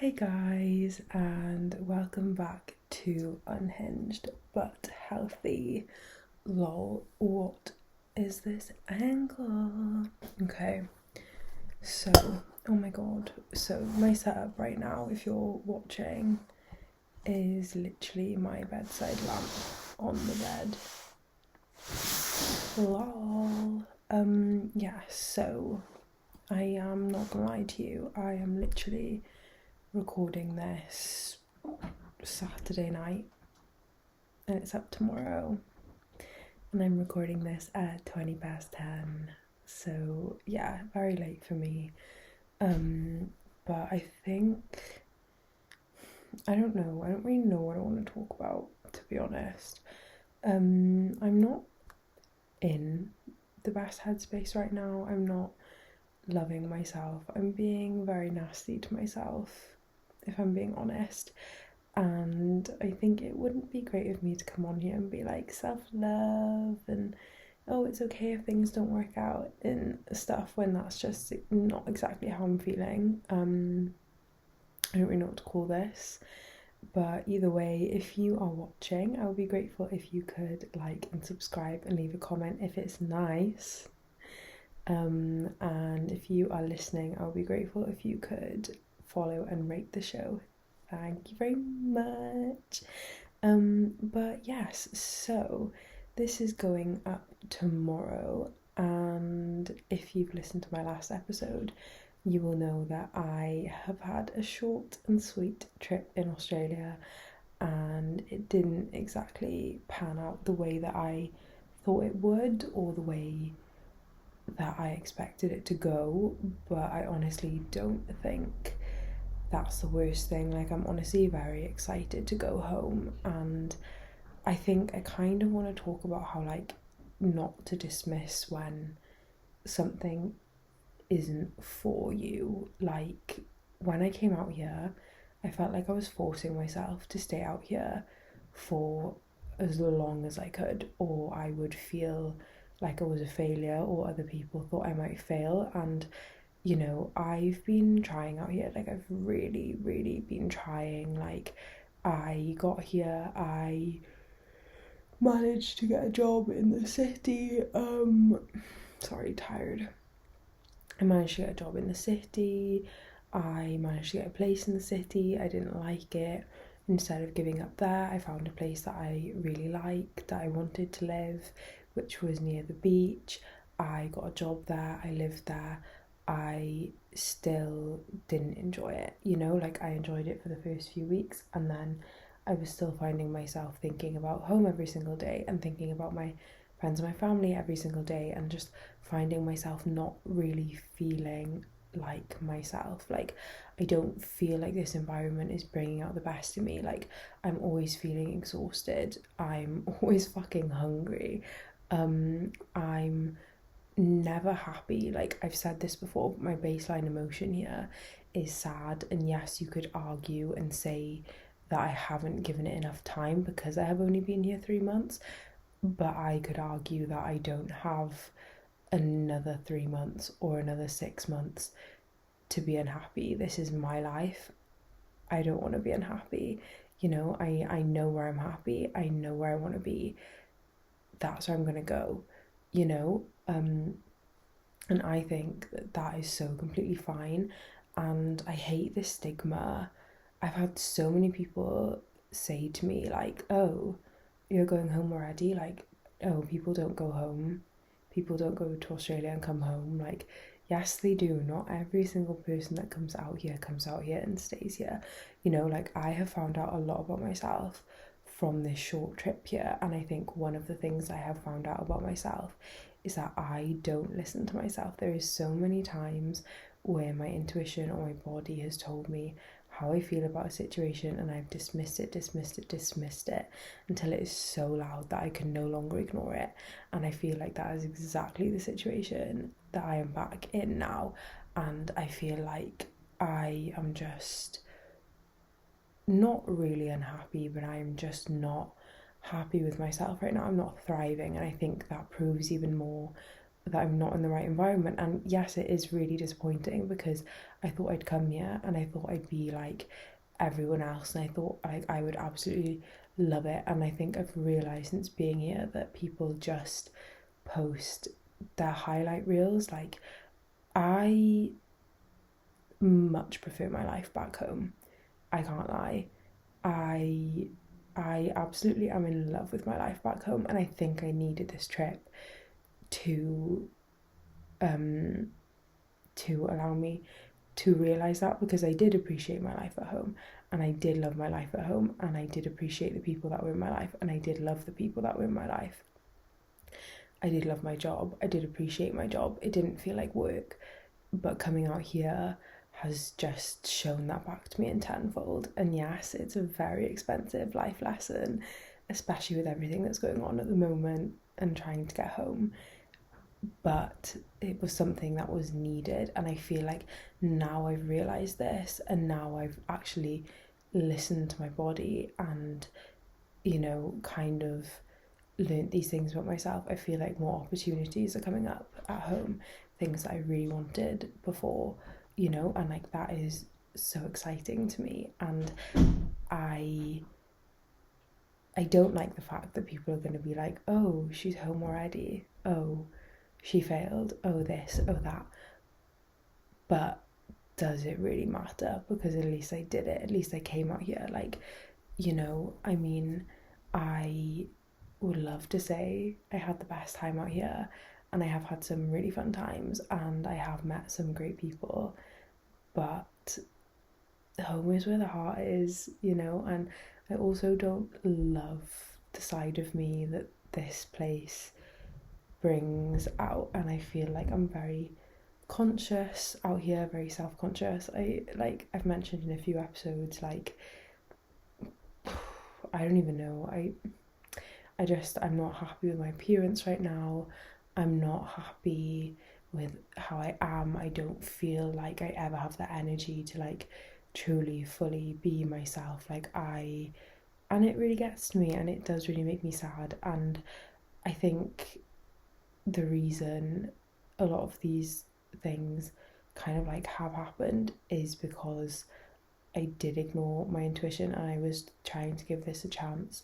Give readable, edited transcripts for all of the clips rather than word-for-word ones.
Hey guys, and welcome back to Unhinged but Healthy. Lol, what is this angle? Okay, so, oh my god, so my setup right now, if you're watching, is literally my bedside lamp on the bed. Lol. Yeah, so I am not gonna lie to you, I am literally recording this Saturday night and it's up tomorrow, and I'm recording this at 20 past 10, so yeah, very late for me. But I think I don't really know what I want to talk about, to be honest. I'm not in the best headspace right now. I'm not loving myself. I'm being very nasty to myself, if I'm being honest. And I think it wouldn't be great of me to come on here and be like self-love and oh, it's okay if things don't work out and stuff, when that's just not exactly how I'm feeling. I don't really know what to call this, but either way, if you are watching, I would be grateful if you could like and subscribe and leave a comment if it's nice. And if you are listening, I would be grateful if you could follow and rate the show. Thank you very much. But yes, so this is going up tomorrow, and if you've listened to my last episode, you will know that I have had a short and sweet trip in Australia, and it didn't exactly pan out the way that I thought it would, or the way that I expected it to go, but I honestly don't think that's the worst thing. Like, I'm honestly very excited to go home, and I think I kind of want to talk about how, like, not to dismiss when something isn't for you. Like, when I came out here, I felt like I was forcing myself to stay out here for as long as I could, or I would feel like I was a failure, or other people thought I might fail. And you know, I've been trying out here, like I've really been trying. Like, I got here, I managed to get a job in the city. Sorry, tired. I managed to get a job in the city. I managed to get a place in the city. I didn't like it. Instead of giving up there, I found a place that I really liked, that I wanted to live, which was near the beach. I got a job there, I lived there. I still didn't enjoy it, you know, like I enjoyed it for the first few weeks, and then I was still finding myself thinking about home every single day and thinking about my friends and my family every single day, and just finding myself not really feeling like myself. Like, I don't feel like this environment is bringing out the best in me. Like, I'm always feeling exhausted, I'm always fucking hungry, I'm never happy. Like, I've said this before, but my baseline emotion here is sad, and yes, you could argue and say that I haven't given it enough time because I have only been here 3 months, but I could argue that I don't have another 3 months or another 6 months to be unhappy. This is my life. I don't want to be unhappy. You know, I know where I'm happy, I know where I want to be, that's where I'm gonna go, you know. And I think that that is so completely fine, and I hate this stigma. I've had so many people say to me like, oh, you're going home already, like, oh, people don't go home, people don't go to Australia and come home. Like, yes, they do. Not every single person that comes out here and stays here, you know. Like, I have found out a lot about myself from this short trip here, and I think one of the things I have found out about myself is that I don't listen to myself. There is so many times where my intuition or my body has told me how I feel about a situation, and I've dismissed it until it is so loud that I can no longer ignore it. And I feel like that is exactly the situation that I am back in now, and I feel like I am just not really unhappy, but I'm just not happy with myself right now. I'm not thriving, and I think that proves even more that I'm not in the right environment. And yes, it is really disappointing because I thought I'd come here and I thought I'd be like everyone else, and I thought like I would absolutely love it. And I think I've realised since being here that people just post their highlight reels. Like, I much prefer my life back home. I can't lie. I I absolutely am in love with my life back home, and I think I needed this trip to um to allow me to realize that, because I did appreciate my life at home, and I did love my life at home, and I did appreciate the people that were in my life, and I did love the people that were in my life. I did love my job. I did appreciate my job. It didn't feel like work, but coming out here has just shown that back to me in tenfold. And yes, it's a very expensive life lesson, especially with everything that's going on at the moment and trying to get home. But it was something that was needed, and I feel like now I've realised this, and now I've actually listened to my body and, you know, kind of learned these things about myself. I feel like more opportunities are coming up at home, things that I really wanted before, you know, and like that is so exciting to me. And I don't like the fact that people are going to be like, oh, she's home already, oh, she failed, oh this, oh that. But does it really matter? Because at least I did it, at least I came out here. Like, you know, I mean, I would love to say I had the best time out here, and I have had some really fun times, and I have met some great people, but home is where the heart is, you know. And I also don't love the side of me that this place brings out, and I feel like I'm very conscious out here, very self-conscious. I've mentioned in a few episodes, like, I don't even know, I'm not happy with my appearance right now. I'm not happy with how I am. I don't feel like I ever have the energy to like truly fully be myself. And it really gets to me, and it does really make me sad. And I think the reason a lot of these things kind of like have happened is because I did ignore my intuition, and I was trying to give this a chance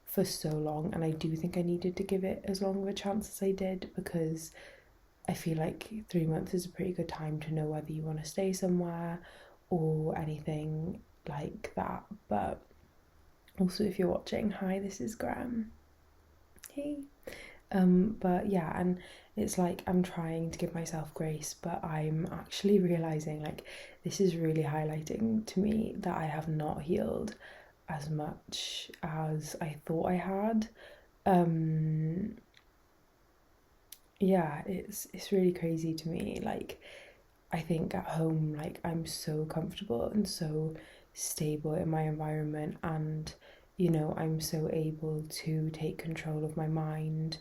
for so long, and I do think I needed to give it as long of a chance as I did, because I feel like 3 months is a pretty good time to know whether you want to stay somewhere or anything like that. But also, if you're watching, hi, this is Graham. Hey. But yeah, and it's like I'm trying to give myself grace, but I'm actually realizing like this is really highlighting to me that I have not healed as much as I thought I had. Yeah, it's really crazy to me. Like, I think at home, like, I'm so comfortable and so stable in my environment, and you know, I'm so able to take control of my mind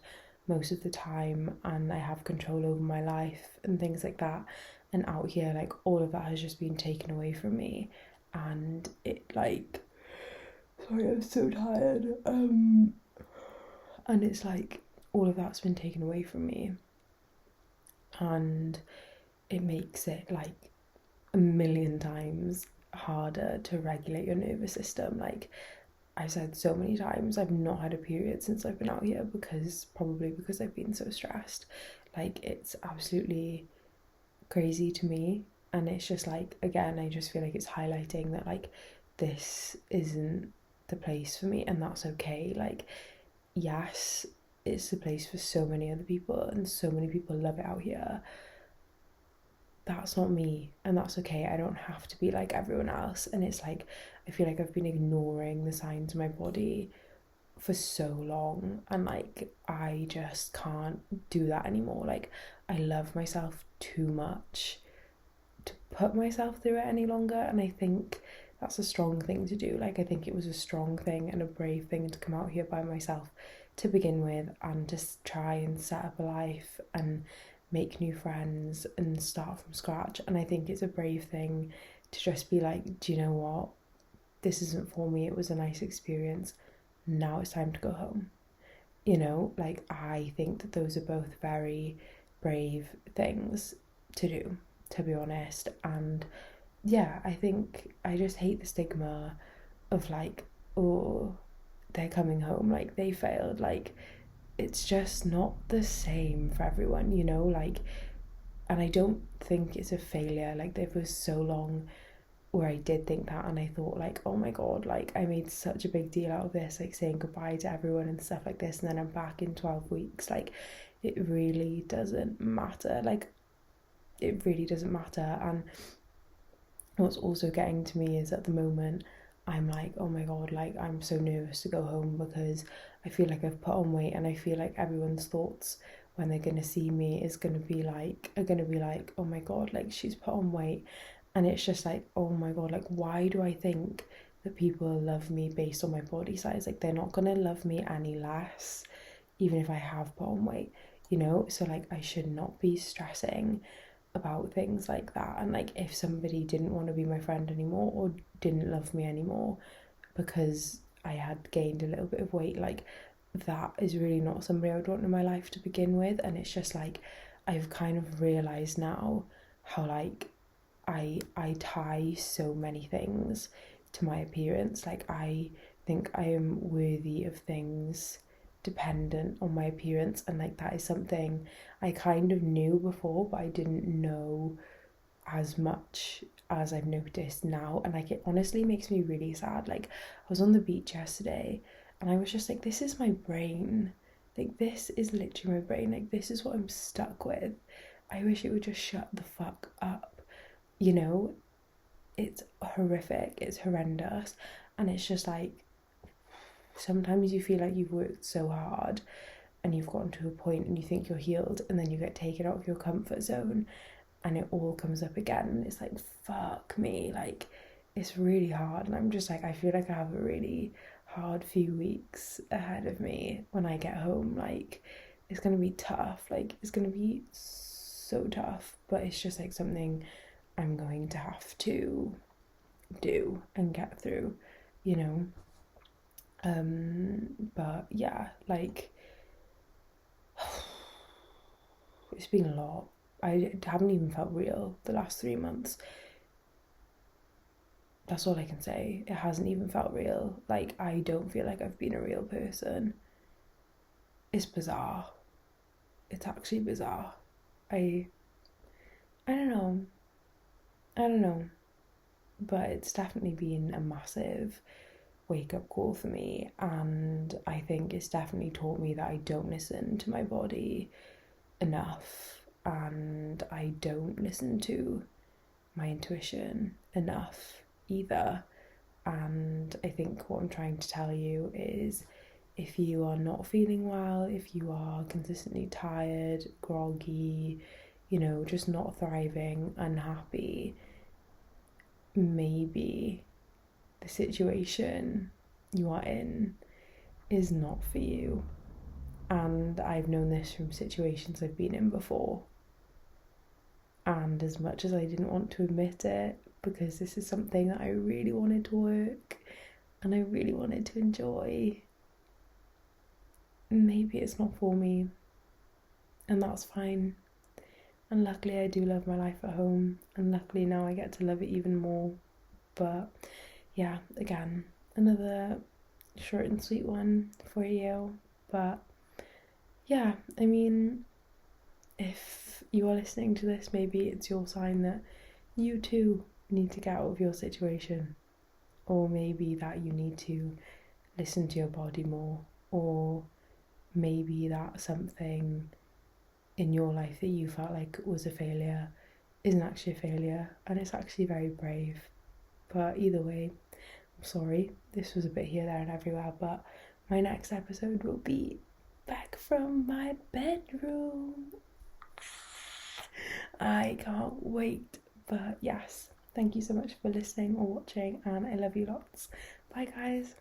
most of the time, and I have control over my life and things like that. And out here, like, all of that has just been taken away from me, and it like, sorry, I'm so tired. And it's like all of that's been taken away from me, and it makes it like a million times harder to regulate your nervous system. Like, I've said so many times, I've not had a period since I've been out here, probably because I've been so stressed. Like, it's absolutely crazy to me, and it's just like, again, I just feel like it's highlighting that like this isn't the place for me, and that's okay. Like, yes, it's the place for so many other people, and so many people love it out here. That's not me, and that's okay. I don't have to be like everyone else. And it's like, I feel like I've been ignoring the signs of my body for so long, and like I just can't do that anymore. Like, I love myself too much to put myself through it any longer, and I think that's a strong thing to do. Like, I think it was a strong thing and a brave thing to come out here by myself to begin with, and just try and set up a life and make new friends and start from scratch. And I think it's a brave thing to just be like, do you know what, this isn't for me, it was a nice experience, now it's time to go home. You know, like, I think that those are both very brave things to do, to be honest. And yeah, I think I just hate the stigma of like, oh, they're coming home, like they failed. Like, it's just not the same for everyone, you know? Like, and I don't think it's a failure. Like, there was so long where I did think that, and I thought like, oh my god, like I made such a big deal out of this, like saying goodbye to everyone and stuff like this, and then I'm back in 12 weeks. Like, it really doesn't matter. Like, it really doesn't matter. And what's also getting to me is at the moment I'm like, oh my god, like I'm so nervous to go home because I feel like I've put on weight, and I feel like everyone's thoughts when they're gonna see me is gonna be like, are gonna be like, oh my god, like she's put on weight. And it's just like, oh my god, like why do I think that people love me based on my body size? Like, they're not gonna love me any less even if I have put on weight, you know? So like, I should not be stressing about things like that. And like, if somebody didn't want to be my friend anymore or didn't love me anymore because I had gained a little bit of weight, like that is really not somebody I would want in my life to begin with. And it's just like, I've kind of realized now how like I tie so many things to my appearance. Like, I think I am worthy of things dependent on my appearance, and like that is something I kind of knew before, but I didn't know as much as I've noticed now. And like, it honestly makes me really sad. Like, I was on the beach yesterday and I was just like, this is my brain. Like, this is literally my brain. Like, this is what I'm stuck with. I wish it would just shut the fuck up. You know, it's horrific, it's horrendous. And it's just like, sometimes you feel like you've worked so hard and you've gotten to a point and you think you're healed, and then you get taken out of your comfort zone and it all comes up again, and it's like, fuck me, like it's really hard. And I'm just like, I feel like I have a really hard few weeks ahead of me when I get home. Like, it's gonna be tough, like it's gonna be so tough, but it's just like something I'm going to have to do and get through, you know. But yeah, like it's been a lot. I haven't even felt real the last 3 months. That's all I can say. It hasn't even felt real. Like, I don't feel like I've been a real person. It's bizarre. It's actually bizarre. I I don't know. I don't know. But it's definitely been a massive wake up call for me, and I think it's definitely taught me that I don't listen to my body enough, and I don't listen to my intuition enough either. And I think what I'm trying to tell you is, if you are not feeling well, if you are consistently tired, groggy, you know, just not thriving, unhappy, maybe the situation you are in is not for you. And I've known this from situations I've been in before. And as much as I didn't want to admit it, because this is something that I really wanted to work and I really wanted to enjoy, maybe it's not for me. And that's fine. And luckily I do love my life at home, and luckily now I get to love it even more. But yeah, again, another short and sweet one for you. But yeah, I mean, if you are listening to this, maybe it's your sign that you too need to get out of your situation, or maybe that you need to listen to your body more, or maybe that something in your life that you felt like was a failure isn't actually a failure, and it's actually very brave. But either way, I'm sorry, this was a bit here, there, and everywhere, but my next episode will be back from my bedroom. I can't wait. But yes, thank you so much for listening or watching, and I love you lots. Bye, guys.